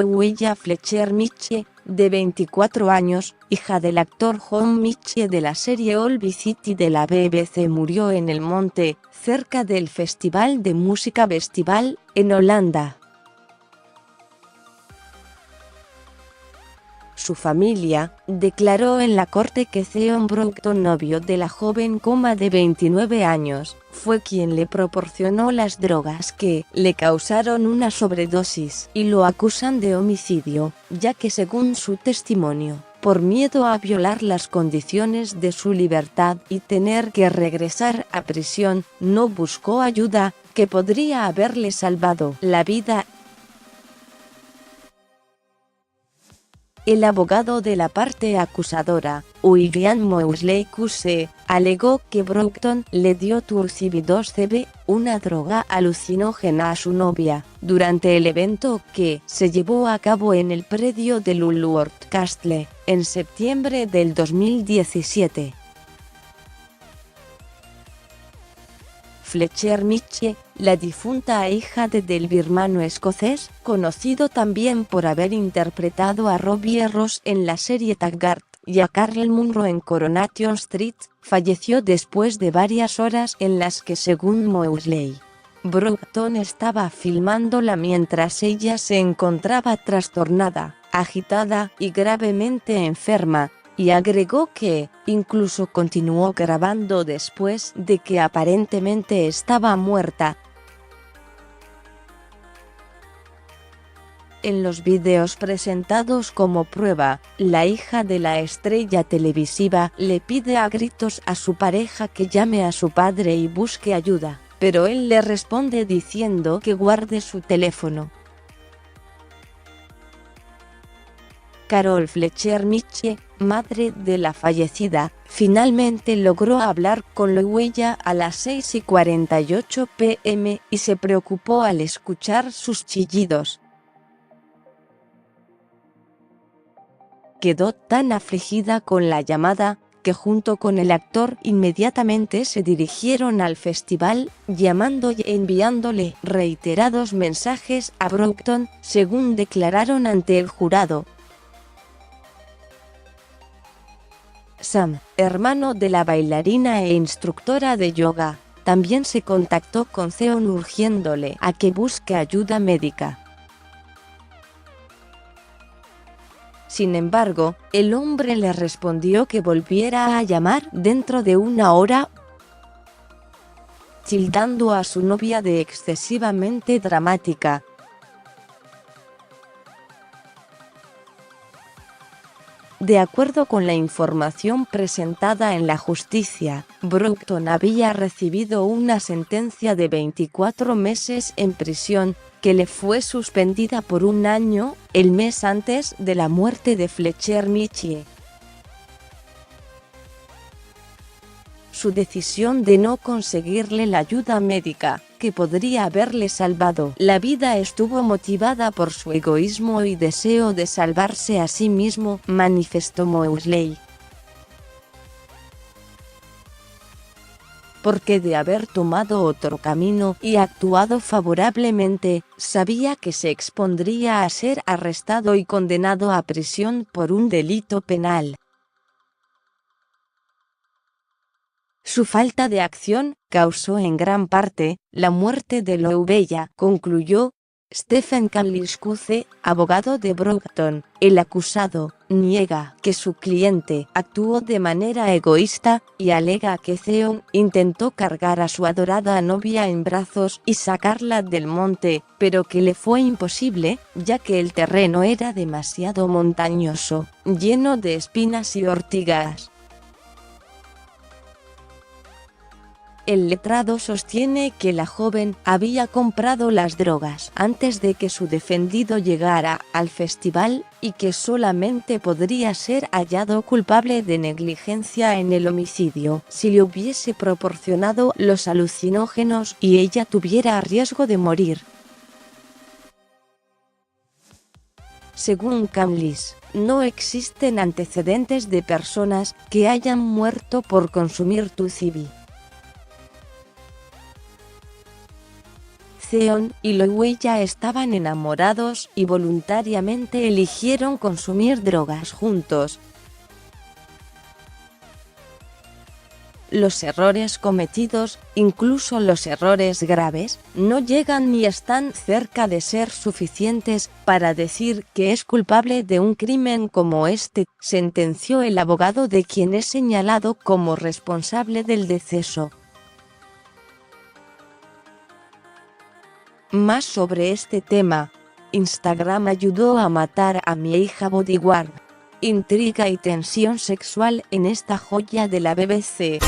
Louisa Fletcher Mitchell, de 24 años, hija del actor John Mitchell de la serie Holby City de la BBC, murió en el monte, cerca del Festival de Música Festival, en Holanda. Su familia declaró en la corte que Theon Broughton, novio de la joven de 29 años, fue quien le proporcionó las drogas que le causaron una sobredosis, y lo acusan de homicidio, ya que según su testimonio, por miedo a violar las condiciones de su libertad y tener que regresar a prisión, no buscó ayuda, que podría haberle salvado la vida. El abogado de la parte acusadora, William Moseley QC, alegó que Broughton le dio Tursibid-2CB, una droga alucinógena a su novia, durante el evento que se llevó a cabo en el predio de Lulworth Castle, en septiembre del 2017. Fletcher Mitchell, la difunta hija del birmano escocés, conocido también por haber interpretado a Robbie Ross en la serie Taggart, y a Carl Munro en Coronation Street, falleció después de varias horas en las que, según Moseley, Broughton estaba filmándola mientras ella se encontraba trastornada, agitada y gravemente enferma, y agregó que, incluso continuó grabando después de que aparentemente estaba muerta. En los vídeos presentados como prueba, la hija de la estrella televisiva le pide a gritos a su pareja que llame a su padre y busque ayuda, pero él le responde diciendo que guarde su teléfono. Carol Fletcher Mitchell, madre de la fallecida, finalmente logró hablar con Louisa a las 6:48 p.m. y se preocupó al escuchar sus chillidos. Quedó tan afligida con la llamada, que junto con el actor inmediatamente se dirigieron al festival, llamando y enviándole reiterados mensajes a Broughton, según declararon ante el jurado. Sam, hermano de la bailarina e instructora de yoga, también se contactó con Theon urgiéndole a que busque ayuda médica. Sin embargo, el hombre le respondió que volviera a llamar dentro de una hora, tildando a su novia de excesivamente dramática. De acuerdo con la información presentada en la justicia, Broughton había recibido una sentencia de 24 meses en prisión, que le fue suspendida por un año, el mes antes de la muerte de Fletcher Mitchell. Su decisión de no conseguirle la ayuda médica, que podría haberle salvado la vida, estuvo motivada por su egoísmo y deseo de salvarse a sí mismo, manifestó Moseley. Porque de haber tomado otro camino y actuado favorablemente, sabía que se expondría a ser arrestado y condenado a prisión por un delito penal. Su falta de acción causó en gran parte la muerte de Louisa, concluyó Stephen Camlish QC, abogado de Broughton. El acusado niega que su cliente actuó de manera egoísta y alega que Theon intentó cargar a su adorada novia en brazos y sacarla del monte, pero que le fue imposible, ya que el terreno era demasiado montañoso, lleno de espinas y ortigas. El letrado sostiene que la joven había comprado las drogas antes de que su defendido llegara al festival, y que solamente podría ser hallado culpable de negligencia en el homicidio si le hubiese proporcionado los alucinógenos y ella tuviera riesgo de morir. Según Camlish, no existen antecedentes de personas que hayan muerto por consumir Tursibid. Seon y Louis ya estaban enamorados y voluntariamente eligieron consumir drogas juntos. Los errores cometidos, incluso los errores graves, no llegan ni están cerca de ser suficientes para decir que es culpable de un crimen como este, sentenció el abogado de quien es señalado como responsable del deceso. Más sobre este tema. Instagram ayudó a matar a mi hija Bodyguard. Intriga y tensión sexual en esta joya de la BBC.